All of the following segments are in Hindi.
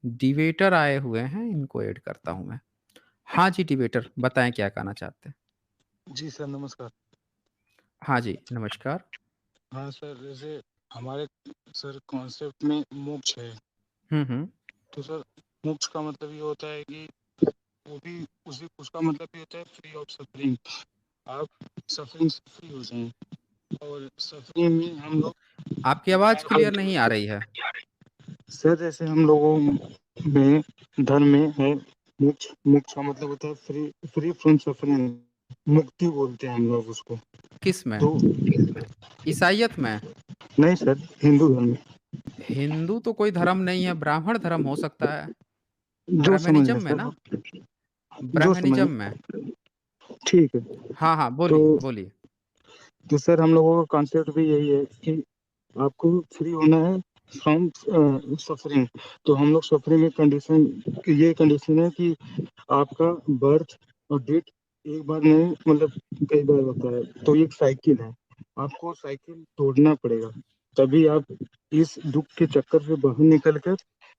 डिबेटर आए हुए हैं, इनको ऐड करता हूँ मैं। हाँ जी, डिबेटर बताएँ क्या कहना चाहते हैं? जी सर, नमस्कार। हाँ जी, नमस्कार। हाँ सर, जैसे हमारे सर कॉन्सेप्ट में मोक्ष है, हुँ, हुँ। तो सर मोक्ष का मतलब ये होता है कि वो भी उसी उसका मतलब ये होता है फ्री ऑफ सफरिंग। आप सफरिंग से फ्री हो जाएँ और सफरिंग में हम लोग आपकी आवाज़ क्लियर नहीं आ रही है। सर जैसे हम लोगों में धर्म में है मोक्ष। मोक्ष का मतलब होता है फ्री फ्री फ्रॉम सफरिंग, मुक्ति बोलते हैं हम लोग उसको। किस में? तो ईसाइयत में? नहीं सर, हिंदू धर्म में। हिंदू तो कोई धर्म नहीं है, ब्राह्मण धर्म हो सकता है। जो समझ ब्राह्मणिज़्म लें में सर ना? आप, जो समझ ब्राह्मणिज़्म में। लें, ठीक है। हाँ, हाँ, तो बोलिए, बोलिए। तो सर हम लोगों का कॉन्सेप्ट भी यही है कि आपको फ्री होना है फ्रॉम सफरिंग। तो हम लोग सफरिंग में कंडीशन, ये कंडीशन है कि आपका बर्थ और डेथ एक बार नहीं, मतलब कई बार होता है। तो ये एक साइकिल है, आपको साइकिल तोड़ना पड़ेगा, तभी आप इस दुख के चक्कर से बाहर निकल कर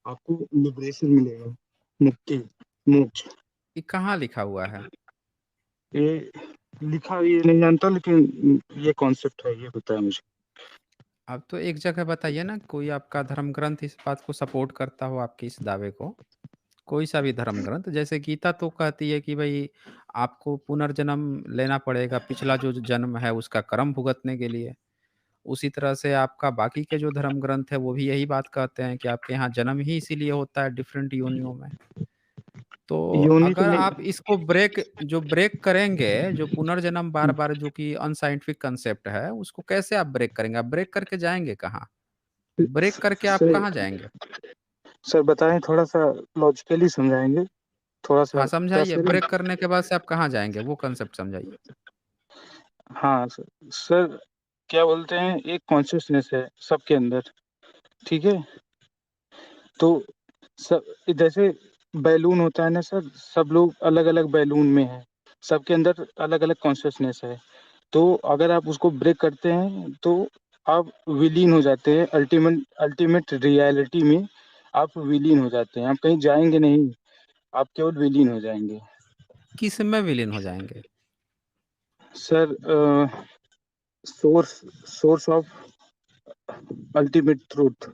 आपको लिबरेशन मिलेगा, मुक्ति, मोक्ष। ये कहाँ लिखा हुआ है? ये लिखा ये नहीं जानता, लेकिन ये कॉन्सेप्ट है, ये होता है मुझे। अब तो एक जगह बताइए ना, कोई आपका धर्म ग्रंथ इस बात को सपोर्ट करता हो आपके इस दावे को? कोई सा भी धर्म ग्रंथ, जैसे गीता तो कहती है कि भई आपको पुनर्जन्म लेना पड़ेगा, पिछला जो जन्म है उसका कर्म भुगतने के लिए। उसी तरह से आपका बाकी के जो धर्म ग्रंथ है वो भी यही बात कहते हैं कि आपके यहाँ जन्म ही इसीलिए होता है डिफरेंट योनियों में। तो योनि तो अगर नहीं। आप इसको ब्रेक करेंगे, जो पुनर्जन्म बार-बार जो कि अनसाइंटिफिक कांसेप्ट है, उसको कैसे आप ब्रेक करेंगे? आप ब्रेक करके जाएँगे कहाँ? ब्रेक करके आप सर कहाँ जाएँगे? सर बताएं, थोड़ा सा लॉजिकली समझाएंगे, थोड़ा सा हाँ, प्रयास समझाइए, करें। ब्रेक करने के बाद से आप कहाँ जाएँगे? वो कांसेप्ट समझाइए। हाँ सर। सर क्या बोलते हैं, एक कॉन्शियसनेस है सबके अंदर, ठीक है। तो सब जैसे बैलून होता है ना सर, सब लोग अलग अलग बैलून में हैं, सबके अंदर अलग अलग कॉन्शियसनेस है। तो अगर आप उसको ब्रेक करते हैं तो आप विलीन हो जाते हैं, अल्टीमेट अल्टीमेट रियलिटी में आप विलीन हो जाते हैं। आप कहीं जाएंगे नहीं, आप केवल विलीन हो जाएंगे। किस में विलीन हो जाएँगे? Sir source source of ultimate truth.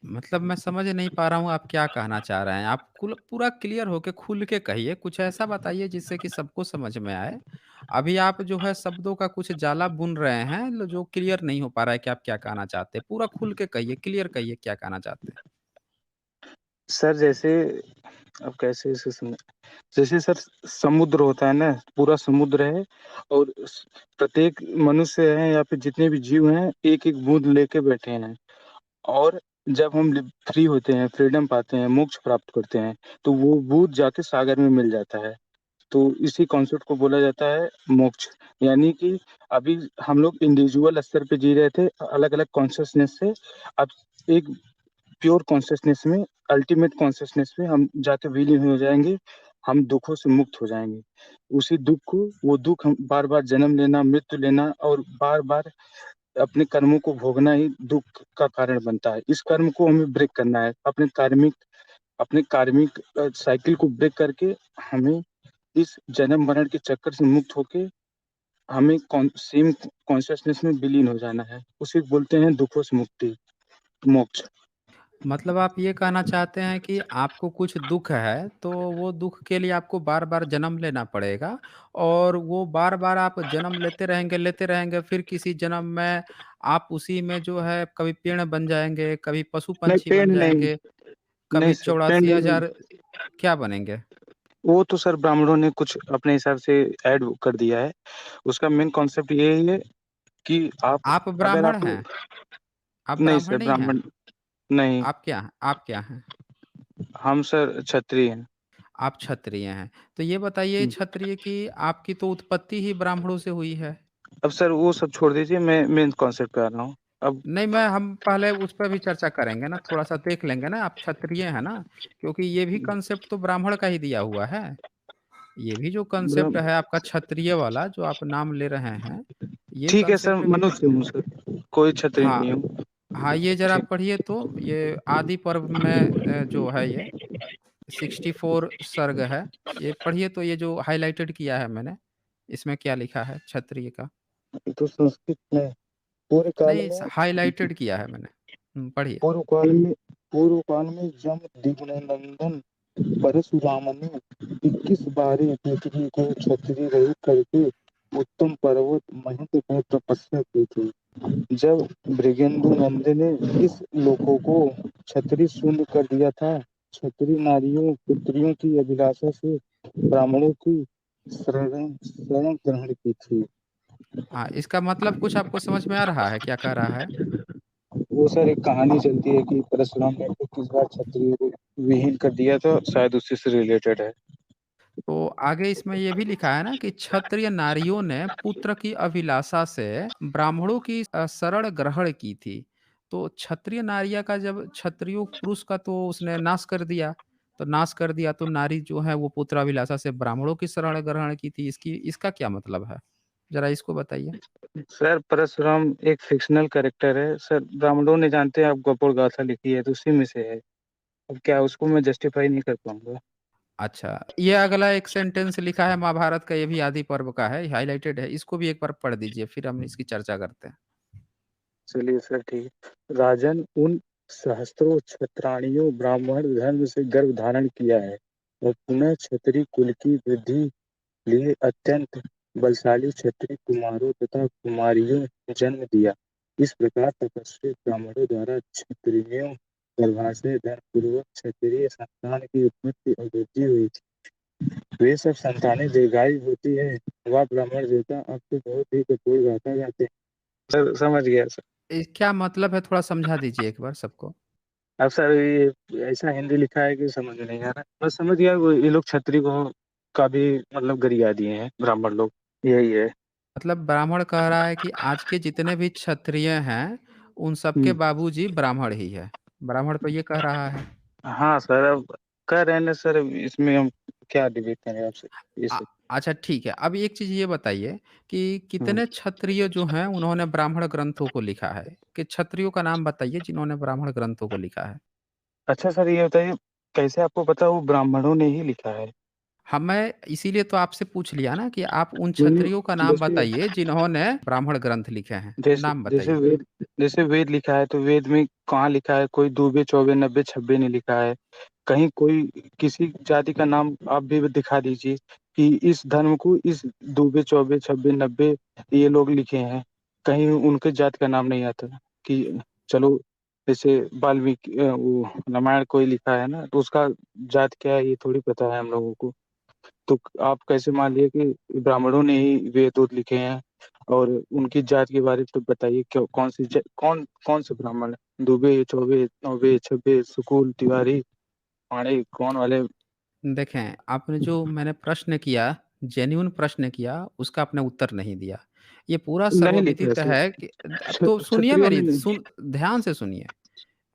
मतलब मैं समझ नहीं पा रहा हूँ आप क्या कहना चाह रहे हैं? आप कुल पूरा क्लियर होके खुल के कहिए, कुछ ऐसा बताइए जिससे कि सबको समझ में आए। अभी आप जो है शब्दों का कुछ जाला बुन रहे हैं ल जो क्लियर नहीं हो पा रहा है कि आप क्या कहना चाहते हैं। पूरा खुल के कहिए, क्लियर कहिए क्या कहना चाहते हैं। सर जैसे, अब कैसे इसे समझ, जैसे सर समुद्र होता है ना, पूरा समुद्र है, और प्रत्येक मनुष्य है या फिर जितने भी जीव हैं एक एक बूंद लेके बैठे हैं। और जब हम फ्री होते हैं, फ्रीडम पाते हैं, मोक्ष प्राप्त करते हैं, तो वो बूंद जाके सागर में मिल जाता है। तो इसी कॉन्सेप्ट को बोला जाता है मोक्ष। यानी कि अभी हम लोग इंडिविजुअल स्तर पे जी रहे थे अलग अलग कॉन्शियसनेस से, अब एक प्योर कॉन्शियसनेस में, अल्टीमेट कॉन्शियसनेस में हम जाके विलीन हो जाएंगे, हम दुखों से मुक्त हो जाएंगे। उसी दुख को, वो दुख हम बार बार जन्म लेना, मृत्यु लेना और बार बार अपने कर्मों को भोगना ही दुख का कारण बनता है। इस कर्म को हमें ब्रेक करना है, अपने कार्मिक साइकिल को ब्रेक करके हमें इस जन्म मरण के चक्कर से मुक्त होके हमें सेम कॉन्शियसनेस में विलीन हो जाना है। उसे बोलते हैं दुखों से मुक्ति, मोक्ष। मतलब आप ये कहना चाहते हैं कि आपको कुछ दुःख है, तो वो दुःख के लिए आपको बार-बार जन्म लेना पड़ेगा और वो बार-बार आप जन्म लेते रहेंगे, फिर किसी जन्म में आप उसी में जो है कभी पेड़ बन जाएँगे, कभी नहीं, पशु-पंछी पेन बन नहीं। जाएँगे, नहीं कभी सर, पेन नहीं। 84,000 क्या बनेंगे? वो तो सर ब्राह्मणों ने कुछ अपने हिसाब से ऐड कर दिया है। उसका मेन कॉन्सेप्ट यही है कि आप, आप अगर ब्राह्मण आप, हैं? आप नहीं सर ब्राह्मण नहीं हैं? ब्राह्मण नहीं। आप क्या हैं? हम सर क्षत्रिय हैं। आप क्षत्रिय हैं। तो ये बताइए क्षत्रिय की आपकी तो उत्पत्ति ही ब्राह्मणों से हुई है। अब सर वो सब छोड़ दीजिए, मैं मेन कॉन्सेप्ट पे आ रहा हूँ अब। नहीं, मैं हम पहले उस पे भी चर्चा करेंगे ना, थोड़ा-सा देख लेंगे ना, आप क्षत्रिय हैं ना? क्योंकि ये भी कांसेप्ट तो ब्राह्मण का ही दिया हुआ है। ये भी जो कांसेप्ट ब्रह्म है आपका क्षत्रिय वाला जो आप नाम ले रहे हैं, ये ठीक है सर, कांसेप्ट भी मनुष्य हूँ सर, कोई क्षत्रिय हाँ, नहीं हूँ। हाँ, ये ज़रा ठीक। पढ़िए तो ये आदि पर्व में जो है ये 64 सर्ग है। ये पढ़िए तो ये जो हाइलाइटेड किया है मैंने, इसमें क्या लिखा है क्षत्रिय का? ये तो संस्कृत में पूर्व काल नहीं, स में हाइलाइटेड किया है मैंने। पढ़िए। पूर्व काल में पूर्व काल में जम दिग्नंदन परशुराम ने 21 बारी पृथ्वी को क्षत्रिय रहित करके उत्तम पर्वत महेंद्र पर तपस्या की थी। जब मृगेंद्र नंद ने इस लोकों को क्षत्रिय शून्य कर दिया था, क्षत्रिय नारियों पुत्रियों की अभिलाषा से ब्राह्मणों की शरण शरण ग्रहण की थी। हाँ, इसका मतलब कुछ आपको समझ में आ रहा है, क्या कह रहा है? वो सर एक कहानी चलती है कि परशुराम ने 21 बार क्षत्रिय को विहीन कर दिया था, शायद उसी से रिलेटेड है। तो आगे इसमें ये भी लिखा है ना कि क्षत्रिय नारियों ने पुत्र की अभिलाषा से ब्राह्मणों की शरण ग्रहण की थी। तो क्षत्रिय नारिया का जब क्षत्रियो पुरुष का तो उसने नाश कर दिया, तो नाश कर दिया तो नारी जो है वो पुत्र अभिलाषा से ब्राह्मणों की शरण ग्रहण की थी। इसका क्या मतलब है? ज़रा इसको बताइए। सर परशुराम एक फिक्शनल कैरेक्टर है सर, ब्राह्मणों ने जानते हैं आप गौपुर गाथा लिखी है तो उसी में से है। अब क्या उसको मैं जस्टिफाई नहीं कर पाऊंगा। अच्छा, ये अगला एक सेंटेंस लिखा है महाभारत का, ये भी आदि पर्व का है, हाइलाइटेड है। इसको भी एक बार पढ़ दीजिए, फिर हम इसकी चर्चा करते हैं। चलिए सर ठीक है। राजन उन सहस्त्रों क्षत्राणियों ब्राह्मण धर्म से गर्भ धारण किया है और पुनः क्षत्रिय कुल की वृद्धि लिए अत्यंत बलशाली क्षत्रिय कुमारों तथा कुमारियों को जन्म दिया। इस प्रकार तपस्वी ब्राह्मणों द्वारा क्षत्रियों गर्भाशय धर्मपूर्वक क्षत्रिय संतान की उत्पत्ति और वृद्धि हुई थी। वे सब संतानें दीर्घायु होती है। वह ब्राह्मण देवता अब तो बहुत ही कठोर गाथा जाते हैं। सर समझ गया सर। क्या मतलब है, थोड़ा समझा दीजिए एक बार सबको। अब सर ये ऐसा हिंदी लिखा है कि समझ में नहीं आ रहा, बस समझ गया ये लोग क्षत्रिय को का भी मतलब गरिया दिए हैं ब्राह्मण लोग, यही है। मतलब ब्राह्मण कह रहा है कि आज के जितने भी क्षत्रिय हैं, उन सबके हम्म। बाबूजी ब्राह्मण ही है। ब्राह्मण तो ये कह रहा है। हाँ सर, अब कह रहे हैं ना सर, इसमें हम क्या डिबेट करें आपसे, ये अ, सब। अच्छा ठीक है, अब एक चीज़ ये बताइए कि हम्म। कितने क्षत्रिय जो हैं, उन्होंने ब्राह्मण ग्रंथों को लिखा है? कि क्षत्रियों का नाम बताइए जिन्होंने ब्राह्मण ग्रंथों को लिखा है? अच्छा सर ये बताइए, कैसे आपको पता वो ब्राह्मणों ने ही लिखा है? हाँ, मैं इसीलिए तो आपसे पूछ लिया ना कि आप उन नहीं नहीं, क्षत्रियों का नाम जैसे बताइए जिन्होंने ब्राह्मण ग्रंथ लिखे हैं, जैसे नाम जैसे बताइए। वेद जैसे वेद लिखा है तो वेद में कहाँ लिखा है? कोई दूबे चौबे नब्बे छब्बे नहीं लिखा है। कहीं कोई किसी जाति का नाम आप भी दिखा दीजिए कि इस धर्म को इस दूबे चौबे छब्बे नब्बे ये लोग लिखे हैं। कहीं उनके जाति का नाम नहीं आता कि चलो, जैसे वाल्मीकि वो रामायण कोई लिखा है ना तो उसका जात क्या है ये थोड़ी पता है हम लोगों को। तो आप कैसे मान लिए कि ब्राह्मणों ने ही वेद वोद लिखे हैं? और उनकी जात के बारे में तो बताइए, क्यों कौन कौन से ब्राह्मण हैं? दुबे चौबे नौबे छब्बे सुकुल तिवारी पाणे कौन वाले? देखें, आपने जो मैंने प्रश्न किया, जेन्युइन प्रश्न किया, उसका आपने उत्तर नहीं दिया। ये पूरा नहीं लिखा है सर्वविदित सर, है कि तो सुनिए क्षत्रियो ने मेरी नहीं। ध्यान से सुनिए।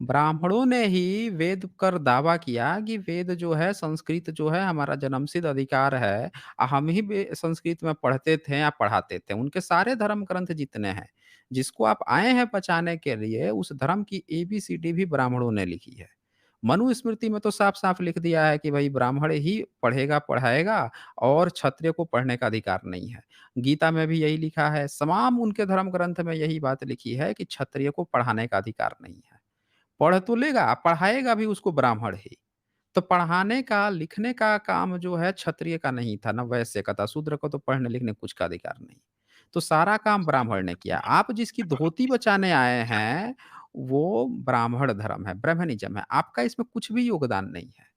ब्राह्मणों ने ही वेद कर दावा किया कि वेद जो है, संस्कृत जो है हमारा जन्मसिद्ध अधिकार है। हम ही संस्कृत में पढ़ते थे या पढ़ाते थे। उनके सारे धर्म ग्रंथ जितने हैं, जिसको आप आए हैं बचाने के लिए, उस धर्म की एबीसीडी भी ब्राह्मणों ने लिखी है। मनुस्मृति में तो साफ साफ लिख दिया है कि भाई ब्राह्मण ही पढ़ेगा पढ़ाएगा, और क्षत्रिय को पढ़ने का अधिकार नहीं है। गीता में भी यही लिखा है, तमाम उनके धर्म ग्रंथ में यही बात लिखी है कि क्षत्रिय को पढ़ाने का अधिकार नहीं है। पढ़ तो लेगा, पढ़ाएगा भी उसको ब्राह्मण ही। तो पढ़ाने का, लिखने का काम जो है क्षत्रिय का नहीं था, ना वैश्य का था। शूद्र को तो पढ़ने-लिखने कुछ का अधिकार नहीं। तो सारा काम ब्राह्मण ने किया। आप जिसकी धोती बचाने आए हैं, वो ब्राह्मण धर्म है, ब्राह्मणिज़्म है। आपका इसमें कुछ भी योगदान नहीं है।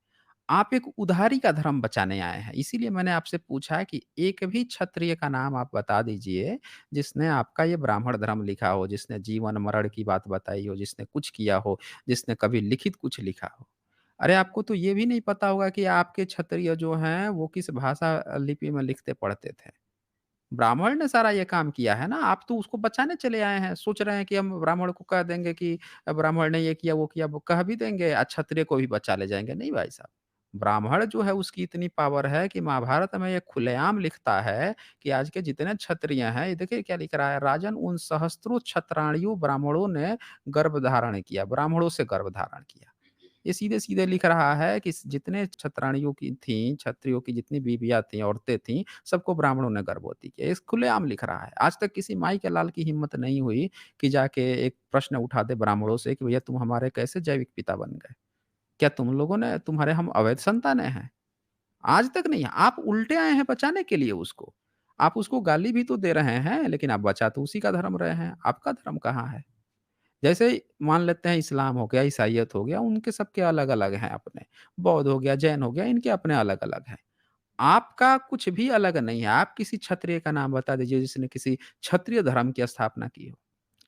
आप एक उधारी का धर्म बचाने आए हैं। इसीलिए मैंने आपसे पूछा है कि एक भी क्षत्रिय का नाम आप बता दीजिए, जिसने आपका ये ब्राह्मण धर्म लिखा हो, जिसने जीवन-मरण की बात बताई हो, जिसने कुछ किया हो, जिसने कभी लिखित कुछ लिखा हो। अरे! आपको तो ये भी नहीं पता होगा कि आपके क्षत्रिय जो हैं, वो किस भाषा लिपि में लिखते पढ़ते थे। ब्राह्मण ने सारा ये काम किया है ना, आप तो उसको बचाने चले आए हैं। सोच रहे हैं कि हम ब्राह्मण को कह देंगे कि ब्राह्मण ने ये किया, वो किया, वो कह भी देंगे, क्षत्रिय को भी बचा ले जाएँगे। नहीं भाई साहब। ब्राह्मण जो है उसकी इतनी पावर है कि महाभारत में ये खुलेआम लिखता है कि आज के जितने क्षत्रिय हैं, ये देखिए क्या लिख रहा है, राजन उन सहस्त्रों क्षत्राणियों ब्राह्मणों ने गर्भ धारण किया, ब्राह्मणों से गर्भ धारण किया। ये सीधे-सीधे लिख रहा है कि जितने क्षत्राणियों की थीं, क्षत्रियों की जितनी बीवियाँ थीं, औरतें थीं, सबको ब्राह्मणों ने गर्भवती किया। ये खुलेआम लिख रहा है। आज तक किसी माई के लाल की हिम्मत नहीं हुई कि जाके एक प्रश्न उठा दे ब्राह्मणों से कि भैया तुम हमारे कैसे जैविक पिता बन गए? क्या तुम लोगों ने तुम्हारे हम अवैध संतानें हैं? आज तक नहीं है। आप उल्टे आए हैं बचाने के लिए उसको। आप उसको गाली भी तो दे रहे हैं, लेकिन आप बचा तो उसी का धर्म रहे हैं। आपका धर्म कहाँ है? जैसे मान लेते हैं इस्लाम हो गया, ईसाईयत हो गया, उनके सबके अलग-अलग हैं अपने। बौद्ध हो गया, जैन हो गया, इनके अपने अलग-अलग हैं। आपका कुछ भी अलग नहीं है। आप किसी क्षत्रिय का नाम बता दीजिए जिसने किसी क्षत्रिय धर्म की स्थापना की हो।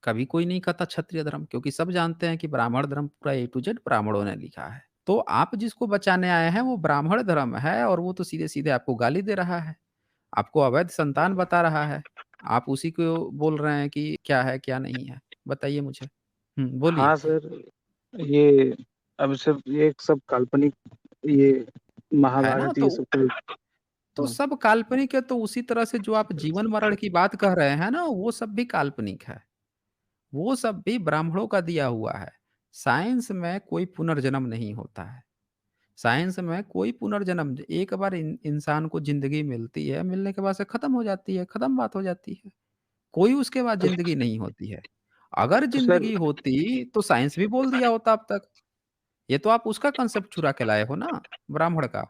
कभी कोई नहीं कहता क्षत्रिय धर्म क्योंकि सब जानते हैं कि ब्राह्मण धर्म पूरा ए टू ज़ेड ब्राह्मणों ने लिखा है। तो आप जिसको बचाने आए हैं वो ब्राह्मण धर्म है और वो तो सीधे-सीधे आपको गाली दे रहा है। आपको अवैध संतान बता रहा है। आप उसी को बोल रहे हैं कि क्या है, क्या नहीं है? बताइए मुझे। बोलिए। हाँ सर, ये अब सब ये सब काल्पनिक, ये है ना? महाभारत ये सब तो। तो हाँ, सब काल्पनिक है तो उसी तरह से जो आप जीवन-मरण की बात कह रहे हैं ना, वो सब भी काल्पनिक है। वो सब भी ब्राह्मणों का दिया हुआ है। साइंस में कोई पुनर्जन्म नहीं होता है। साइंस में कोई पुनर्जन्म एक बार इंसान को ज़िंदगी मिलती है, मिलने के बाद से खत्म हो जाती है, खत्म बात हो जाती है। कोई उसके बाद तो ज़िंदगी नहीं होती है। अगर तो सर ज़िंदगी होती तो साइंस भी बोल दिया होता अब तक। ये तो आप उसका कांसेप्ट चुरा के लाए हो ना, ब्राह्मण का।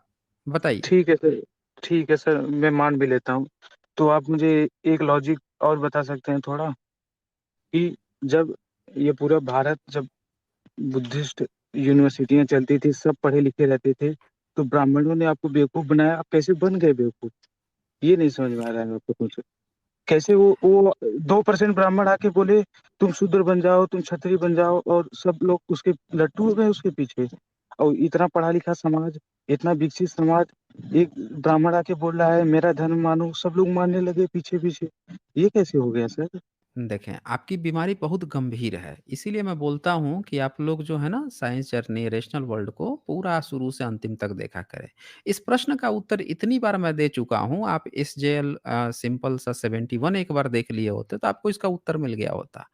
बताइए। ठीक है सर, ठीक है सर, मैं मान भी लेता हूँ। तो आप मुझे एक लॉजिक और बता सकते हैं थोड़ा, कि जब ये पूरा भारत, जब बुद्धिस्ट यूनिवर्सिटियाँ चलती थी, सब पढ़े लिखे रहते थे, तो ब्राह्मणों ने आपको बेवकूफ़ बनाया, आप कैसे बन गए बेवकूफ़? ये नहीं समझ में आ रहा है मेरे को मुझे। कैसे वो 2% ब्राह्मण आके बोले तुम शूद्र बन जाओ, तुम क्षत्रिय बन जाओ, और सब लोग उसके लट्टू हो गए उसके पीछे। और इतना पढ़ा लिखा समाज, इतना विकसित समाज, एक ब्राह्मण आके बोल रहा है मेरा धर्म मानो, सब लोग मानने लगे पीछे पीछे। ये कैसे हो गया सर? देखें, आपकी बीमारी बहुत गंभीर है। इसीलिए मैं बोलता हूँ कि आप लोग जो है ना साइंस जर्नी, रेशनल वर्ल्ड को पूरा शुरू से अंतिम तक देखा करें। इस प्रश्न का उत्तर इतनी बार मैं दे चुका हूँ, आप एसजेएल सिंपल सा 71 एक बार देख लिए होते तो आपको इसका उत्तर मिल गया होता।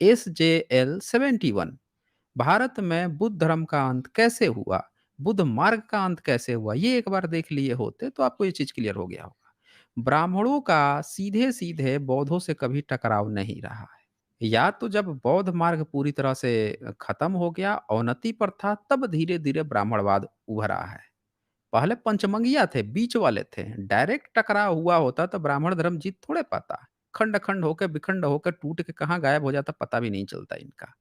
एसजेएल 71 भारत में बुद्ध धर्म का अंत कैसे हुआ? बुद्ध मार्ग का अंत कैसे हुआ? ये एक बार देख लिए होते तो आपको ये चीज़ क्लियर हो गया होगा। ब्राह्मणों का सीधे-सीधे बौद्धों से कभी टकराव नहीं रहा है। या तो जब बौद्ध मार्ग पूरी तरह से खत्म हो गया, अवनति पर था, तब धीरे-धीरे ब्राह्मणवाद उभरा है। पहले पंचमंगिया थे, बीच वाले थे। डायरेक्ट टकराव हुआ होता तो ब्राह्मण धर्म जीत थोड़े पाता। खंड-खंड होके, विखंड होके, टूट के कहाँ गायब हो जाता पता भी नहीं चलता इनका।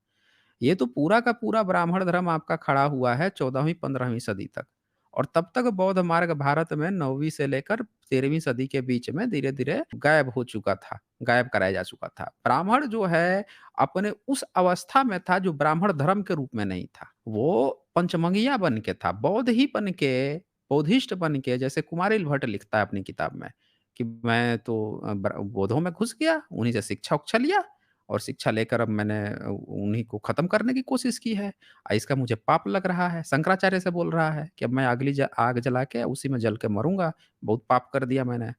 ये तो पूरा का पूरा ब्राह्मण धर्म आपका खड़ा हुआ है 14वीं-15वीं सदी तक और तब तक बौद्ध मार्ग भारत में 9वीं से लेकर 13वीं सदी के बीच में धीरे-धीरे गायब हो चुका था, गायब कराया जा चुका था। ब्राह्मण जो है अपने उस अवस्था में था जो ब्राह्मण धर्म के रूप में नहीं था। वो पंचमंगिया बन के था, बौद्ध ही बन के, बौद्धिस्ट बन के जैसे कुमारिल भट्ट लिखता है अपनी किताब में कि मैं तो बौद्धों में घुस गया, उन्हीं से शिक्षा-उक्षा लिया और शिक्षा लेकर अब मैंने उन्हीं को ख़त्म करने की कोशिश की है। इसका मुझे पाप लग रहा है। शंकराचार्य से बोल रहा है कि अब मैं अगली आग जला के उसी में जल के मरूँगा, बहुत पाप कर दिया मैंने।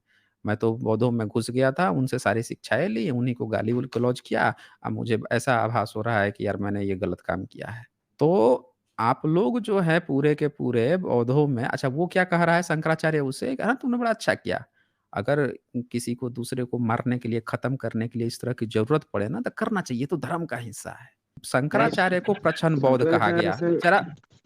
मैं तो बौद्धों में घुस गया था, उनसे सारी शिक्षाएँ ली, उन्हीं को गाली गलौज किया। अब मुझे ऐसा आभास हो रहा है कि यार मैंने ये गलत काम किया है। तो आप लोग जो है पूरे के पूरे बौद्धों में अच्छा वो क्या कह रहा है शंकराचार्य उसे, हाँ, तुमने बड़ा अच्छा किया। अगर किसी को दूसरे को मारने के लिए, ख़त्म करने के लिए इस तरह की ज़रूरत पड़े ना, तो करना चाहिए, ये तो धर्म का हिस्सा है। नहीं, शंकराचार्य को प्रछन्न बौद्ध कहा शंकराचार्य गया। से जरा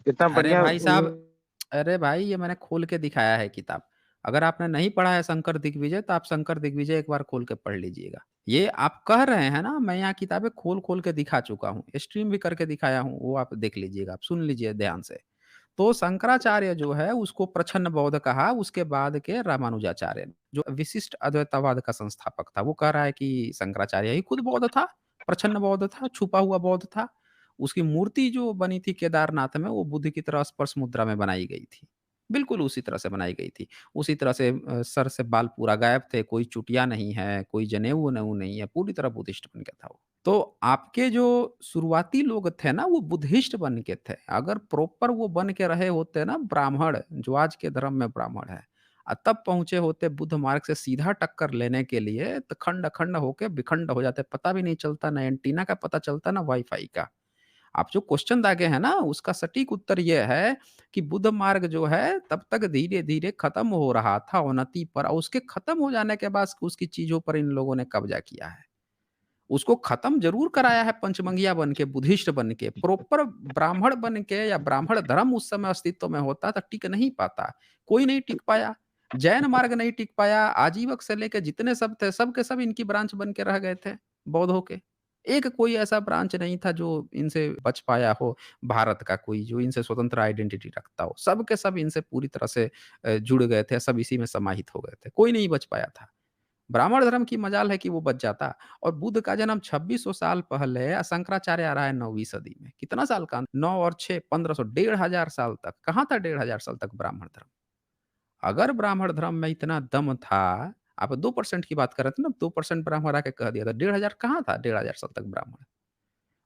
इतना अरे बढ़िया भाई साहब, उन्होंने। अरे भाई ये मैंने खोल के दिखाया है किताब। अगर आपने नहीं पढ़ा है शंकर दिग्विजय, तो आप शंकर दिग्विजय एक बार खोल के पढ़ लीजिएगा। ये आप कह रहे हैं ना, मैं यहाँ किताबें खोल-खोल के दिखा चुका हूँ, स्ट्रीम भी करके दिखाया हूँ, वो आप देख लीजिएगा, आप सुन लीजिए ध्यान से। तो शंकराचार्य जो है उसको प्रछन्न बौद्ध कहा, उसके बाद के रामानुजाचार्य ने, जो विशिष्ट अद्वैतवाद का संस्थापक था। वो कह रहा है कि शंकराचार्य ही खुद बौद्ध था, प्रछन्न बौद्ध था, छुपा हुआ बौद्ध था। उसकी मूर्ति जो बनी थी केदारनाथ में, वो बुद्ध की तरह स्पर्श मुद्रा में बनाई गई थी। बिल्कुल उसी तरह से बनाई गई थी। उसी तरह से सर से बाल पूरा गायब थे, कोई चुटिया नहीं है, कोई जनेऊ-वनेऊ नहीं है, पूरी तरह बुद्धिस्ट बन के था वो। तो आपके जो शुरुआती लोग थे ना, वो बुद्धिस्ट बन के थे। अगर प्रॉपर वो बन के रहे होते ना ब्राह्मण, जो आज के धर्म में ब्राह्मण है, तब पहुँचे होते बुद्ध मार्ग से सीधा टक्कर लेने के लिए, तो खंड-खंड होके विखंड हो जाते। पता भी नहीं चलता, ना एंटीना का पता चलता, ना वाई-फाई का। आप जो क्वेश्चन दागे हैं ना, उसका सटीक उत्तर ये है कि बुद्ध मार्ग जो है, तब तक धीरे-धीरे खत्म हो रहा था अवनति पर, और उसके खत्म हो जाने के बाद उसकी चीज़ों पर इन लोगों ने कब्ज़ा किया है। उसको खत्म ज़रूर कराया है पंचमंगिया बन के, बुद्धिस्ट बन के, प्रॉपर ब्राह्मण बन के, या ब्राह्मण धर्म उस समय अस्तित्व में होता तो टिक नहीं पाता। कोई नहीं टिक पाया, जैन मार्ग नहीं टिक पाया, आजीवक से लेके जितने सब थे, सब के सब इनकी ब्रांच बन के रह गए थे, बौद्धों के। एक कोई ऐसा ब्रांच नहीं था जो इनसे बच पाया हो, भारत का कोई जो इनसे स्वतंत्र आइडेंटिटी रखता हो। सब के सब इनसे पूरी तरह से जुड़ गए थे, सब इसी में समाहित हो गए थे। कोई नहीं बच पाया था। ब्राह्मण धर्म की मजाल है कि वो बच जाता, और बुद्ध का जन्म 2600 साल पहले, शंकराचार्य आ रहा है 9वीं सदी में। कितना साल का? 9 और 6 1500, 1500 साल तक। कहाँ था 1500 साल तक ब्राह्मण धर्म? अगर ब्राह्मण धर्म में इतना दम था, आप 2% की बात कर रहे थे ना, 2% ब्राह्मण आके कह दिया था, 1500 कहाँ था 1500 साल तक ब्राह्मण?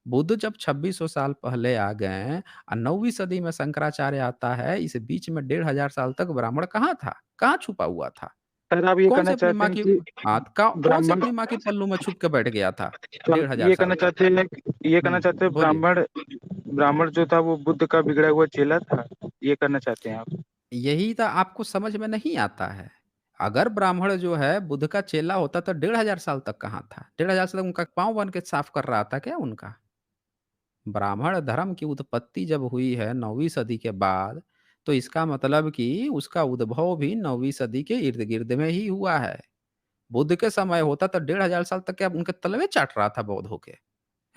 बुद्ध जब 2600 साल पहले आ गए, 9वीं सदी में शंकराचार्य आता है, इस बीच में 1500 साल तक ब्राह्मण कहाँ था? कहाँ छुपा हुआ था? सर आप ये कौन से कहना अपनी चाहते माँ हैं की कि हाँ, कौन से ब्राह्मण अपनी माँ के पल्लू में छुप के बैठ गया था, तो आप 1500 साल तक? ये कहना हुँ, चाहते हैं बोलिए। ब्राह्मण जो था वो बुद्ध का बिगड़ा हुआ चेला था? ये कहना चाहते हैं आप? यही तो आपको समझ में नहीं आता है। अगर ब्राह्मण जो है बुद्ध का चेला होता तो 1500 साल तक कहाँ था? 1500 साल तक उनका पाँव बन के साफ कर रहा था क्या उनका? ब्राह्मण धर्म की उत्पत्ति जब हुई है 9वीं सदी के बाद, तो इसका मतलब कि उसका उद्भव भी 9वीं सदी के इर्द-गिर्द में ही हुआ है। बुद्ध के समय होता तो 1500 साल तक क्या उनके तलवे चाट रहा था बौद्धों के?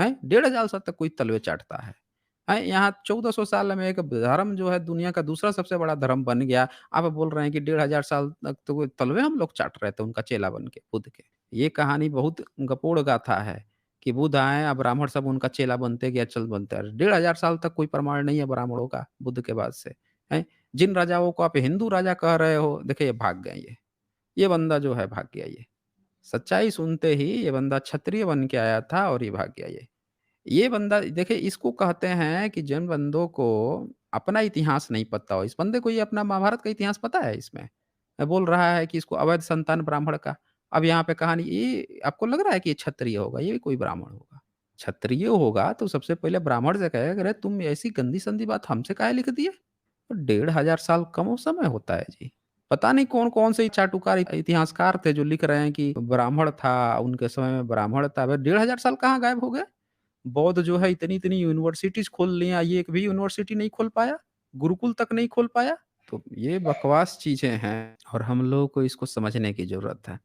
हैं? 1500 साल तक कोई तलवे चाटता है। हैं? यहाँ 1400 साल में एक धर्म जो है दुनिया का दूसरा सबसे बड़ा धर्म बन गया। आप बोल रहे हैं कि 1500 साल तक तो कोई तलवे हम लोग चाट रहे थे उनका चेला बन के, बुद्ध के। ये कहानी बहुत गपोड़ गाथा है कि बुद्ध आए, अब ब्राह्मण सब उनका चेला बनते गया, चल बनते रहे। 1500 साल तक कोई प्रमाण नहीं है ब्राह्मणों का, बुद्ध के बाद से। हैं? जिन राजाओं को आप हिंदू राजा कह रहे हो, देखिए ये भाग गए ये। ये बंदा जो है भाग गया ये। सच्चाई सुनते ही ये बंदा क्षत्रिय बन के आया था और ये भाग गया ये। ये बंदा देखिए इसको कहते हैं कि जिन बंदों को अपना इतिहास नहीं पता हो, इस बंदे को ये अपना महाभारत का इतिहास पता है इसमें। बोल रहा है कि इसको अवैध संतान ब्राह्मण का। अब यहाँ पे कहानी ये आपको लग रहा है कि ये क्षत्रिय होगा, ये भी कोई ब्राह्मण होगा। क्षत्रिय होगा तो सबसे पहले ब्राह्मण से कहेगा कि अरे तुम ऐसी गंदी-संदी बात हमसे काहे लिख दिए? तो 1500 साल कम समय होता है जी। पता नहीं कौन-कौन से चाटुकार इतिहासकार थे जो लिख रहे हैं कि ब्राह्मण था, उनके समय में ब्राह्मण था। भाई 1500 साल कहाँ गायब हो गए? बौद्ध जो है इतनी-इतनी यूनिवर्सिटीज़ खोल लिया, ये एक भी यूनिवर्सिटी नहीं खोल पाया, गुरुकुल तक नहीं खोल पाया। तो ये बकवास चीज़ें हैं और हम लोगों को इसको समझने की ज़रूरत है।